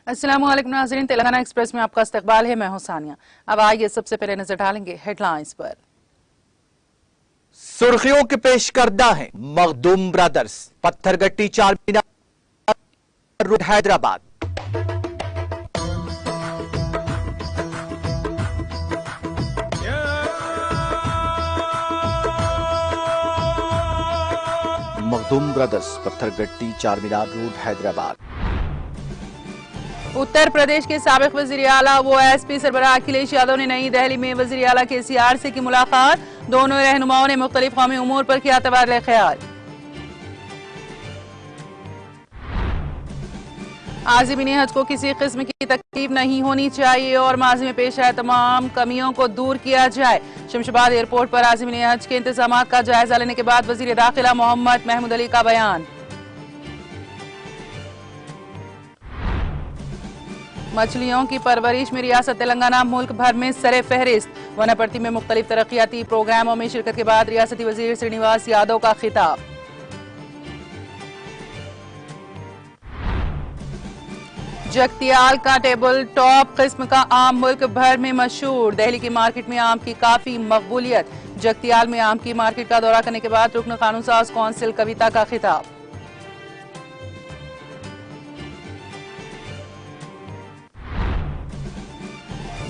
अस्सलाम वालेकुम नाज़रीन, तेलंगाना एक्सप्रेस में आपका इस्तकबाल है। मैं हूं सानिया। अब आइए सबसे पहले नजर डालेंगे हेडलाइंस पर। सुर्खियों के पेश करदा है Makhdoom brothers, Pattharghatti Charminar road Hyderabad. Makhdoom brothers, Pattharghatti Charminar road Hyderabad. Uttar Pradesh के साबिक वजीर आला वो एसपी सरबराह अखिलेश यादव ने नई दिल्ली में वजीर आला केसीआर से की मुलाकात। दोनों रहनुमाओं ने मुख्तलिफ कौमी उमूर पर किया तबादला ख्याल। आज़मीन हज को किसी किस्म की तकलीफ नहीं होनी चाहिए और माजी में पेश आए तमाम कमियों को दूर किया जाए। शमशाबाद एयरपोर्ट पर आज़मीन हज के इंतजाम का जायजा लेने के बाद वजीर दाखिला मोहम्मद महमूद अली का बयान। मछलियों की परवरिश में रियासत तेलंगाना मुल्क भर में सरे फहरिस्त। वनापर्ती में मुख्तलिफ तरक्याती प्रोग्रामों में शिरकत के बाद रियासती वजीर श्रीनिवास यादव का खिताब। जगतियाल का टेबल टॉप किस्म का आम मुल्क भर में मशहूर। दिल्ली की मार्केट में आम की काफी मकबूलियत। जगतियाल में आम की मार्केट का दौरा करने के बाद रुकन कानून साज कौंसिल कविता का खिताब।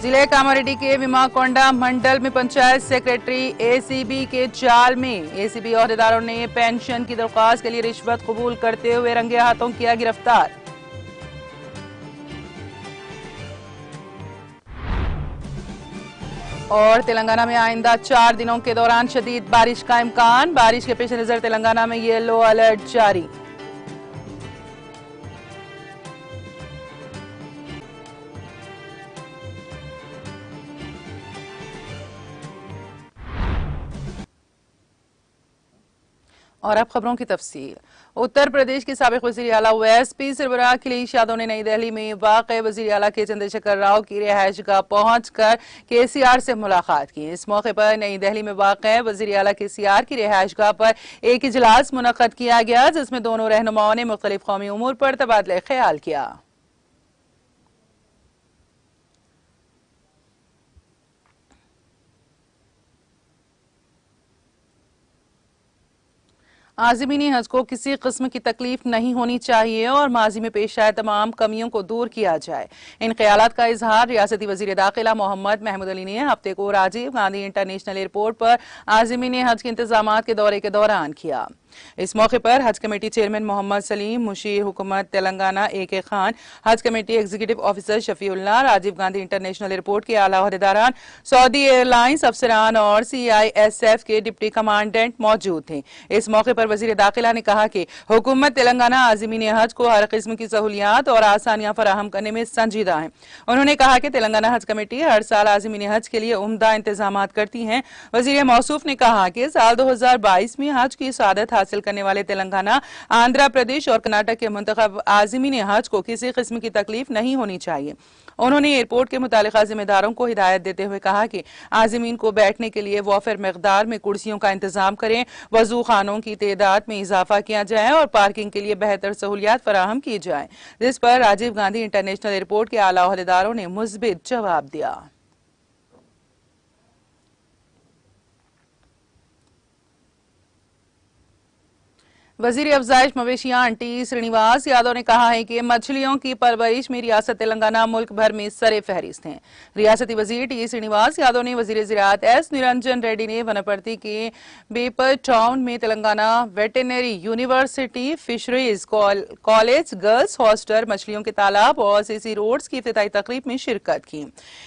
जिले कामारेड्डी के विमाकोंडा मंडल में पंचायत सेक्रेटरी एसीबी के जाल में। एसीबी ओहदेदारों ने पेंशन की दरख्वास्त के लिए रिश्वत कबूल करते हुए रंगे हाथों किया गिरफ्तार। और तेलंगाना में आइंदा 4 दिनों के दौरान शदीद बारिश का इम्कान। बारिश के पेश नजर तेलंगाना में येलो अलर्ट जारी। और अब खबरों की तफसील। उत्तर प्रदेश के साबिक वजीर आला एसपी सरबराह अखिलेश यादव ने नई दिल्ली में वाक़ वजीर आला के चंद्रशेखर राव की रिहाइशगाह पहुंचकर केसीआर से मुलाकात की। इस मौके पर नई दिल्ली में वाक़ वजीर आला केसीआर की रिहाइशगाह पर एक इजलास मुनक़्क़द किया गया, जिसमें दोनों रहनुमाओं ने मुख्तलिफ कौमी उमूर पर तबादला ख्याल किया। आज़मीन हज को किसी किस्म की तकलीफ नहीं होनी चाहिए और माजी में पेश आए तमाम कमियों को दूर किया जाए। इन ख्यालात का इजहार रियासती वजीर दाखिला मोहम्मद महमूद अली ने हफ्ते को राजीव गांधी इंटरनेशनल एयरपोर्ट पर आज़मीन हज के इंतजामात के दौरे के दौरान किया। इस मौके पर हज कमेटी चेयरमैन मोहम्मद सलीम, मुशीर हुकूमत Telangana AK Khan, Haj committee executive officer Shafiullah, Rajiv Gandhi international airport के आला ओहदेदारान, सऊदी एयरलाइंस अफसरान और CISF के डिप्टी कमांडेंट मौजूद थे। इस मौके पर वजीर दाखिला ने कहा कि हुकूमत तेलंगाना आज़मीन हज को हर किस्म की सहूलियात और आसानियां फराहम करने में संजीदा है। उन्होंने कहा कि तेलंगाना हज कमेटी हर साल आज़मीन हज के लिए उम्दा इंतजाम करती है। वजीर मौसूफ ने कहा कि साल 2022 में हज की सादत हासिल करने वाले तेलंगाना, आंध्र प्रदेश और कर्नाटक के मुंतखब आज़मीन हज को किसी किस्म की तकलीफ नहीं होनी चाहिए। उन्होंने एयरपोर्ट के मुतालिका जिम्मेदारों को हिदायत देते हुए कहा कि आज़मीन को बैठने के लिए वाफिर मकदार में कुर्सियों का इंतजाम करें, वजू खानों की तादाद में इजाफा किया जाए और पार्किंग के लिए बेहतर सहूलियात फराहम की जाए, जिस पर राजीव गांधी इंटरनेशनल एयरपोर्ट के आला ओहदेदारों ने मुस्बित जवाब दिया। वजीर अफजाइश मवेशियां टी श्रीनिवास यादव ने कहा है कि मछलियों की परवरिश में रियासत तेलंगाना मुल्क भर में सरे फहरिस्त हैं। रियासती वजीर टी श्रीनिवास यादव ने वजीर ज़राअत S निरंजन रेड्डी ने वनपर्ती के बेपर टाउन में Telangana veterinary university, fisheries college, girls hostel, मछलियों के तालाब और CC रोड्स की इफ्तिताई तकरीब में शिरकत की।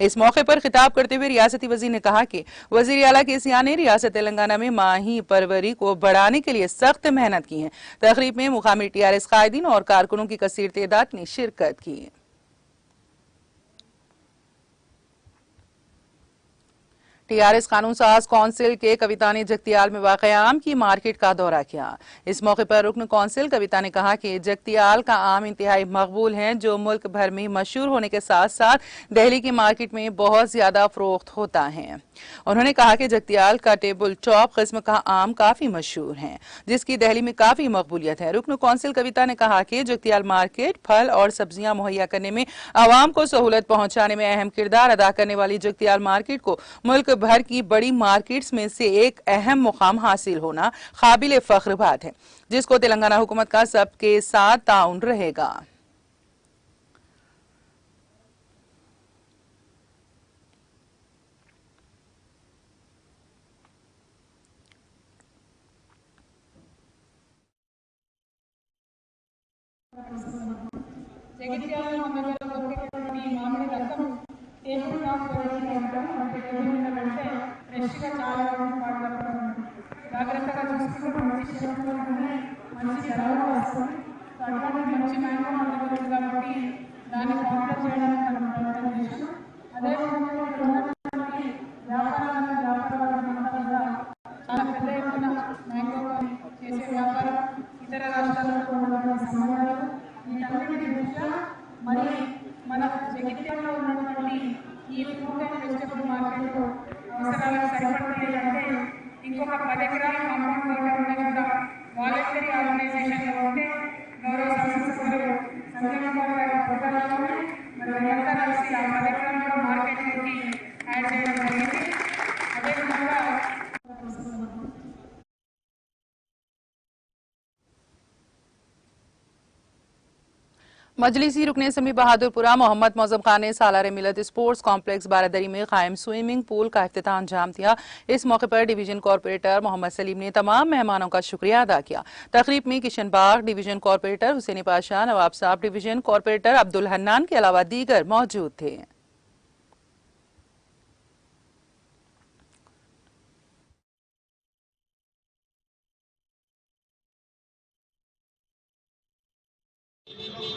इस मौके पर खिताब करते हुए रियासती वजीर ने कहा कि वजीर आला केसीआर ने रियासत तेलंगाना में माही परवरी को बढ़ाने के लिए सख्त मेहनत की है। तकरीब में मुकामी TRS कायदीन और कारकुनों की कसीर तादाद ने शिरकत की। टीआरएस कानून साज कौंसिल के कविता ने जगतियाल में वाक़ आम की मार्केट का दौरा किया। इस मौके पर रुकन कौंसिल कविता ने कहा कि जगतियाल का आम इंतहाई मकबूल है, जो मुल्क भर में मशहूर होने के साथ साथ दिल्ली की मार्केट में बहुत ज्यादा फरोख्त होता है। उन्होंने कहा कि जगतियाल का टेबल टॉप किस्म का आम काफी मशहूर है, जिसकी दिल्ली में काफी मकबूलियत है। रुकन कौंसिल कविता ने कहा कि जगतियाल मार्केट फल और सब्जियां मुहैया करने में, आवाम को सहूलत पहुंचाने में अहम किरदार अदा करने वाली जगतियाल मार्केट को मुल्क भर की बड़ी मार्केट्स में से एक अहम मुकाम हासिल होना काबिल फख्र बात है, जिसको तेलंगाना हुकूमत का सबके साथ ताउन रहेगा। జగిత్యాలలో మండలంలో దొరికేటువంటి మామిడి రకం టేబుల్ టాప్ వెరైటీ అంటాం. మనకి టేబుల్ మీద పెడితే ఫ్రెష్గా చాలా రోజులు పాడబడుతూ ఉంటుంది. జాగ్రత్తగా చూసుకుంటూ మంచి షేప్లో ఉన్నాయి, మంచి ధరలో వస్తుంది. అటువంటి మంచి మ్యాంగో ఉంటుంది కాబట్టి దాన్ని పాపులర్ చేయడానికి మనం ప్రయత్నం చేసాం. అదేవిధంగా ఇక్కడ ఉన్నటువంటి వ్యాపారాలంతా కూడా చాలా పెద్ద ఎత్తున మ్యాంగో చేసే వ్యాపారం, ఇతర రాష్ట్రాల్లో ఉన్నటువంటి సమయాలు, వీటన్నిటి దృష్ట్యా మరి మన జగిత్యాలలో ఉన్నటువంటి ఈ ఫ్రూట్ అండ్ వెజిటబుల్ మార్కెట్ అవసరాలకు సరిపడతాయి అంటే ఇంకొక 10 ఎకరాల కాంపౌండ్ బయట ఉన్న కూడా వాలంటరీ ఆర్గనైజేషన్లో ఉంటే గౌరవ శాసనసభ్యులు సంజయ్ కుమార్ గారి ప్రోగ్రాంలోనే మరి మేమంతా కలిసి ఆ 10 ఎకరాలను కూడా మార్కెట్లోకి యాడ్ చేయడం జరిగింది. అదేవిధంగా मजलिसी रुकने समी बहादुरपुरा मोहम्मद मौजम खान ने सालार मिलत स्पोर्ट्स कॉम्प्लेक्स बारादरी में कायम स्विमिंग पूल का इफ्तिताह अंजाम दिया। इस मौके पर डिवीजन कॉर्पोरेटर मोहम्मद सलीम ने तमाम मेहमानों का शुक्रिया अदा किया। तकरीब में किशन बाग डिवीजन कॉर्पोरेटर हुसैनी पाशा, नवाब साहब डिवीजन कॉर्पोरेटर अब्दुल हन्नान के अलावा दीगर मौजूद थे।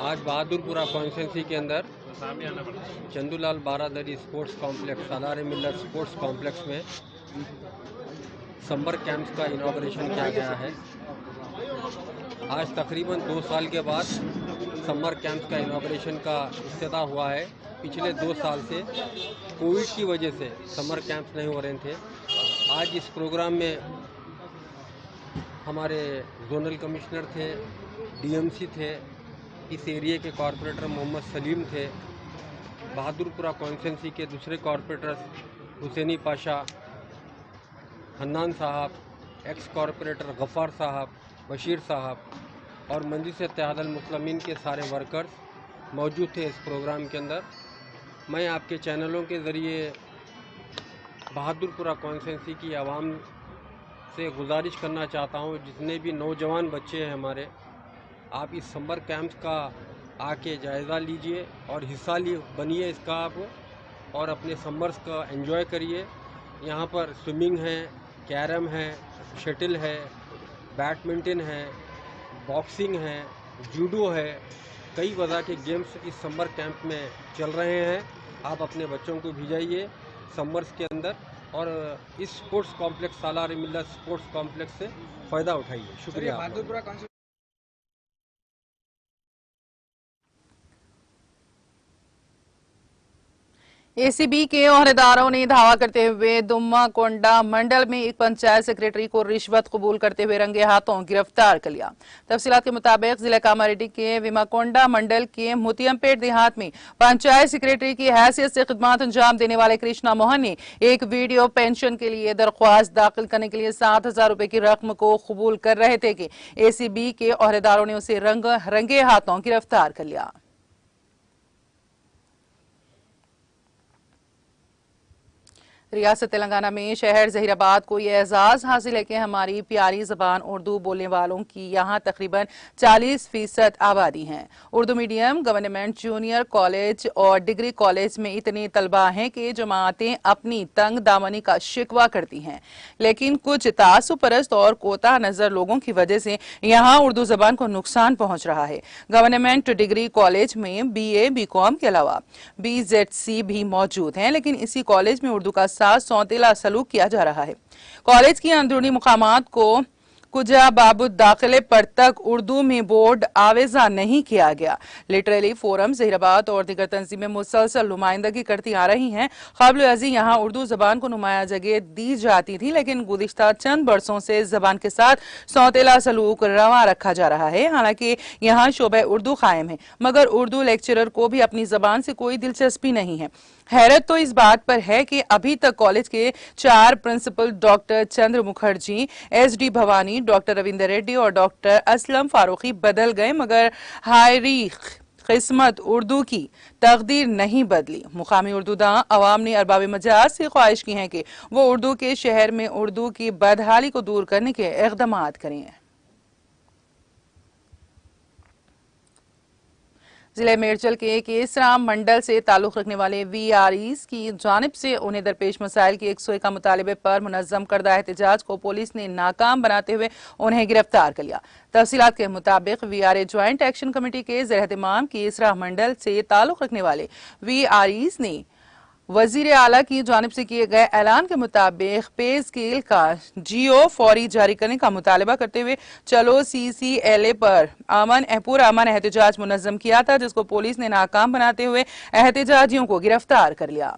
आज बहादुरपुरा कॉन्स्टिट्यूंसी के अंदर चंदूलाल बारादरी स्पोर्ट्स कॉम्प्लेक्स, सालार मिलत स्पोर्ट्स कॉम्प्लेक्स में समर कैंप्स का इनॉग्रेशन किया गया है। आज तकरीबन 2 साल के बाद समर कैंप्स का इनॉग्रेशन का इफ्तिताह हुआ है। पिछले 2 साल से कोविड की वजह से समर कैंप्स नहीं हो रहे थे। आज इस प्रोग्राम में हमारे जोनल कमिश्नर थे, डीएमसी थे, इस एरिया के कॉरपोरेटर मोहम्मद सलीम थे, बहादुरपुरा कॉन्स्टिट्यूंसी के दूसरे कॉरपोरेटर हुसैनी पाशा, हन्नान साहब, एक्स कॉरपोरेटर गफ़ार साहब, बशीर साहब और मजलिस इत्तेहादुल मुस्लिमीन के सारे वर्कर्स मौजूद थे इस प्रोग्राम के अंदर। मैं आपके चैनलों के ज़रिए बहादुरपुरा कॉन्स्टिट्यूंसी की आवाम से गुजारिश करना चाहता हूँ, जितने भी नौजवान बच्चे हैं हमारे, आप इस समर कैंप्स का आके जायज़ा लीजिए और हिस्सा बनिए इसका आप, और अपने समर्स का एंजॉय करिए। यहाँ पर स्विमिंग है, कैरम है, शटल है, बैडमिंटन है, बॉक्सिंग है, जूडो है, कई वजह के गेम्स इस समर कैंप में चल रहे हैं। आप अपने बच्चों को भिजाइए समर्स के अंदर और इस स्पोर्ट्स कॉम्प्लेक्स, सालार मिल्लत स्पोर्ट्स कॉम्प्लेक्स से फ़ायदा उठाइए। शुक्रिया। एसीबी के ओहदेदारों ने धावा करते हुए दुम्मा कोंडा मंडल में एक पंचायत सेक्रेटरी को रिश्वत कबूल करते हुए रंगे हाथों गिरफ्तार कर लिया। तफसीलात के मुताबिक जिला कामारेड्डी के विमाकोंडा मंडल के मुतियमपेट देहात में पंचायत सेक्रेटरी की हैसियत से खिदमत अंजाम देने वाले कृष्णा मोहन ने एक वीडियो पेंशन के लिए दरख्वास्त दाखिल करने के लिए 7,000 रुपए की रकम को कबूल कर रहे थे कि एसीबी के ओहदेदारों ने उसे रंगे हाथों गिरफ्तार कर लिया। रियासत तेलंगाना में शहर जहीराबाद को यह एजाज हासिल है कि हमारी प्यारी जबान उर्दू बोलने वालों की यहाँ तकरीबन 40% आबादी है। Urdu medium, government junior college और डिग्री कॉलेज में इतने तलबा हैं कि जमातें अपनी तंग दामनी का शिकवा करती हैं, लेकिन कुछ तासुब परस्त और कोता नजर लोगों की वजह से यहाँ उर्दू जबान को नुकसान पहुंच रहा है। गवर्नमेंट डिग्री कॉलेज में BA, BCom के अलावा BZC भी मौजूद हैं, लेकिन इसी कॉलेज में उर्दू का साथ सौतेला सलूक किया जा रहा है। कॉलेज की अंदरूनी मुकामात को कुजा बाबू दाखिले पर तक उर्दू में बोर्ड आवेजा नहीं किया गया। लिटरेरी फोरम जहीराबाद और दीगर तंजीमें मुसलसल नुमाइंदगी करती आ रही हैं। क़ाबिल अज़ी यहाँ उर्दू जबान को नुमाया जगह दी जाती थी, लेकिन गुज़िश्ता चंद बरसों से जबान के साथ सौतेला सलूक रवा रखा जा रहा है। हालांकि यहाँ शोबे उर्दू कायम है, मगर उर्दू लेक्चरर को भी अपनी जबान से कोई दिलचस्पी नहीं है। हैरत तो इस बात पर है कि अभी तक कॉलेज के 4 प्रिंसिपल डॉक्टर चंद्र मुखर्जी, SD भवानी, डॉक्टर रविंदर रेड्डी और डॉक्टर असलम फारूकी बदल गए, मगर हायरी किस्मत उर्दू की तकदीर नहीं बदली। मुकामी उर्दूदां अवाम ने अरबाब मजाज से ख्वाहिश की है कि वो उर्दू के शहर में उर्दू की बदहाली को दूर करने के इक़दामात करें। जिले मेरचल के केसरा मंडल से ताल्लुक रखने वाले VREs की जानिब से उन्हें दरपेश मसाइल की 101 का मुतालिबे पर मुनज़्ज़म करदा एहतजाज को पुलिस ने नाकाम बनाते हुए उन्हें गिरफ्तार कर लिया। तफसीलात के मुताबिक VRA ज्वाइंट एक्शन कमेटी के ज़ेर-ए-एहतमाम केसरा मंडल से ताल्लुक रखने वाले VREs ने वजीर आला की जानिब से किए गए ऐलान के मुताबिक पे स्केल का GO फौरी जारी करने का मुतालबा करते हुए चलो CCLA पर पूरा अमन एहतजाज मुनज़्ज़म किया था, जिसको पुलिस ने नाकाम बनाते हुए एहतजाजियों को गिरफ्तार कर लिया।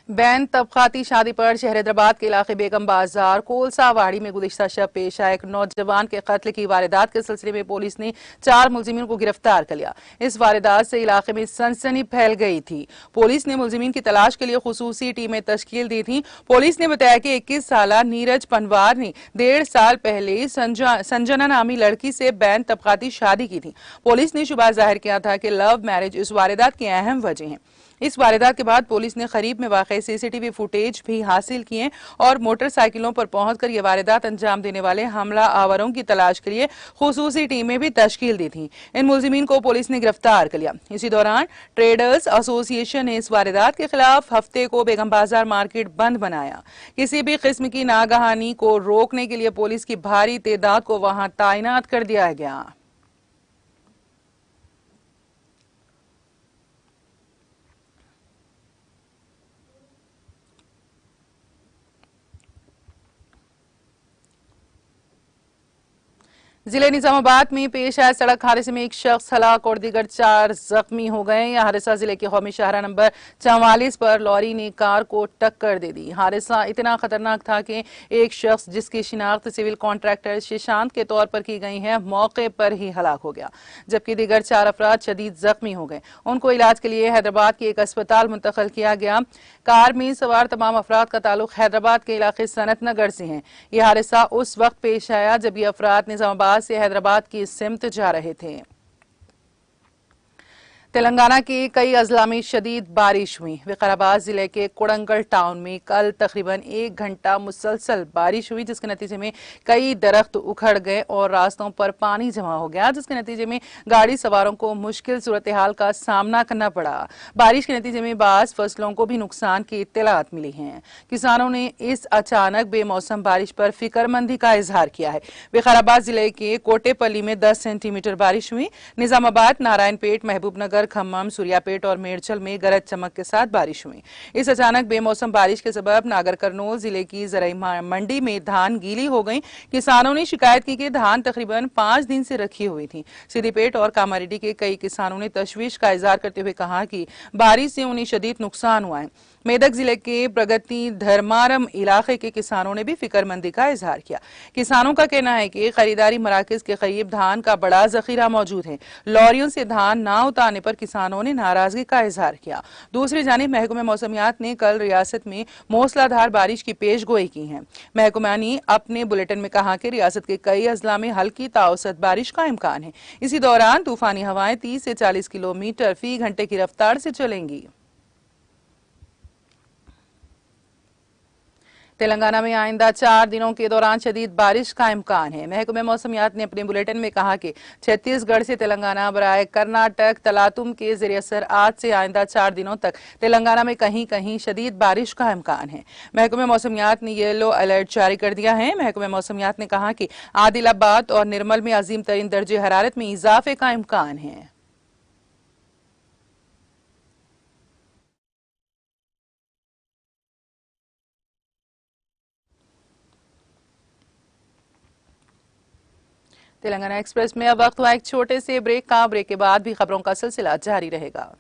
बैन तबकाती शादी पर शहर हैदराबाद के इलाके बेगम बाजार कोलसावाड़ी में गुज़िश्ता शब पेश आए एक नौजवान के कत्ल की वारदात के सिलसिले में पुलिस ने 4 मुलजिमीन को गिरफ्तार कर लिया। इस वारदात से इलाके में सनसनी फैल गई थी। पुलिस ने मुलजिमीन की तलाश के लिए खुसूसी टीमें तश्कील दी थी। पुलिस ने बताया कि 21 साला नीरज पनवार ने 1.5 साल पहले संजना नामी लड़की से बैन तबकाती शादी की थी। पुलिस ने शुबा जाहिर किया था कि लव मैरिज इस वारदात की अहम वजह है। इस वारदात के बाद पुलिस ने करीब में वाक़ CCTV फुटेज भी हासिल किए और मोटरसाइकिलों पर पहुंचकर ये वारदात अंजाम देने वाले हमला आवरों की तलाश के लिए खुसूसी टीमें भी तश्कील दी थी। इन मुलजिमीन को पुलिस ने गिरफ्तार कर लिया। इसी दौरान ट्रेडर्स एसोसिएशन ने इस वारदात के खिलाफ हफ्ते को बेगम बाजार मार्केट बंद बनाया। किसी भी किस्म की नागहानी को रोकने के लिए पुलिस की भारी तादाद को वहां तैनात कर दिया गया। जिले निजामाबाद में पेश आए सड़क हादसे में एक शख्स हलाक और दीगर 4 जख्मी हो गए। यह हादसा जिले के कौमी शाहरा नंबर 44 पर लॉरी ने कार को टक्कर दे दी। हादसा इतना खतरनाक था कि एक शख्स जिसकी शिनाख्त सिविल कॉन्ट्रैक्टर शशांत के तौर पर की गई है, मौके पर ही हलाक हो गया, जबकि दीगर 4 अफराद शदीद जख्मी हो गए। उनको इलाज के लिए हैदराबाद के एक अस्पताल मुंतकिल किया गया। कार में सवार तमाम अफराद का ताल्लुक हैदराबाद के इलाके सनत नगर से है। यह हादसा उस वक्त पेश आया जब ये अफराद निजामाबाद से हैदराबाद की सिमत जा रहे थे। तेलंगाना के कई अजला में शदीद बारिश हुई। विकाराबाद जिले के कोडंगल टाउन में कल तकरीबन 1 घंटा मुसलसल बारिश हुई, जिसके नतीजे में कई दरख्त उखड़ गए और रास्तों पर पानी जमा हो गया, जिसके नतीजे में गाड़ी सवारों को मुश्किल सूरत हाल का सामना करना पड़ा। बारिश के नतीजे में बाज़ फसलों को भी नुकसान की इत्तलात मिली हैं। किसानों ने इस अचानक बेमौसम बारिश पर फिक्रमंदी का इजहार किया है। विकाराबाद जिले के कोटेपल्ली में 10 सेंटीमीटर बारिश हुई। निजामाबाद, नारायणपेट, महबूबनगर, खम्मम, सूर्यापेट और मेरचल में गरज चमक के साथ बारिश हुई। इस अचानक बेमौसम बारिश के सबब नागर कर्नूल जिले की ज़राई मंडी में धान गीली हो गई। किसानों ने शिकायत की कि धान तकरीबन 5 दिन से रखी हुई थी। सिद्दीपेट और कामारेड्डी के कई किसानों ने तशवीश का इजहार करते हुए कहा कि बारिश से उन्हें शदीद नुकसान हुआ है। मेदक जिले के प्रगति धर्मारम इलाके के किसानों ने भी फिक्रमंदी का इजहार किया। किसानों का कहना है कि खरीदारी मराकज के करीब धान का बड़ा जखीरा मौजूद है। लॉरियों से धान ना उतारने पर किसानों ने नाराजगी का इजहार किया। दूसरी जानिब महकमा मौसमियात ने कल रियासत में मूसलाधार बारिश की पेशगोई की है। महकमा ने अपने बुलेटिन में कहा कि रियासत के कई अजला में हल्की ताउसत बारिश का इम्कान है। इसी दौरान तूफानी हवाएं 30 से 40 किलोमीटर फी घंटे की रफ्तार से चलेंगी। तेलंगाना में आइंदा 4 दिनों के दौरान शदीद बारिश का इम्कान है। महकमा मौसमियात ने अपने बुलेटिन में कहा कि छत्तीसगढ़ से तेलंगाना बराए कर्नाटक तलातुम के जरिए असर आज से आइंदा 4 दिनों तक तेलंगाना में कहीं कहीं शदीद बारिश का इम्कान है। महकमा मौसमियात ने येलो अलर्ट जारी कर दिया है। महकमा मौसमियात ने कहा कि आदिलाबाद और निर्मल में अजीम तरीन दर्जे हरारत में इजाफे का इम्कान है। तेलंगाना एक्सप्रेस में अब वक्त हुआ एक छोटे से ब्रेक का। ब्रेक के बाद भी खबरों का सिलसिला जारी रहेगा।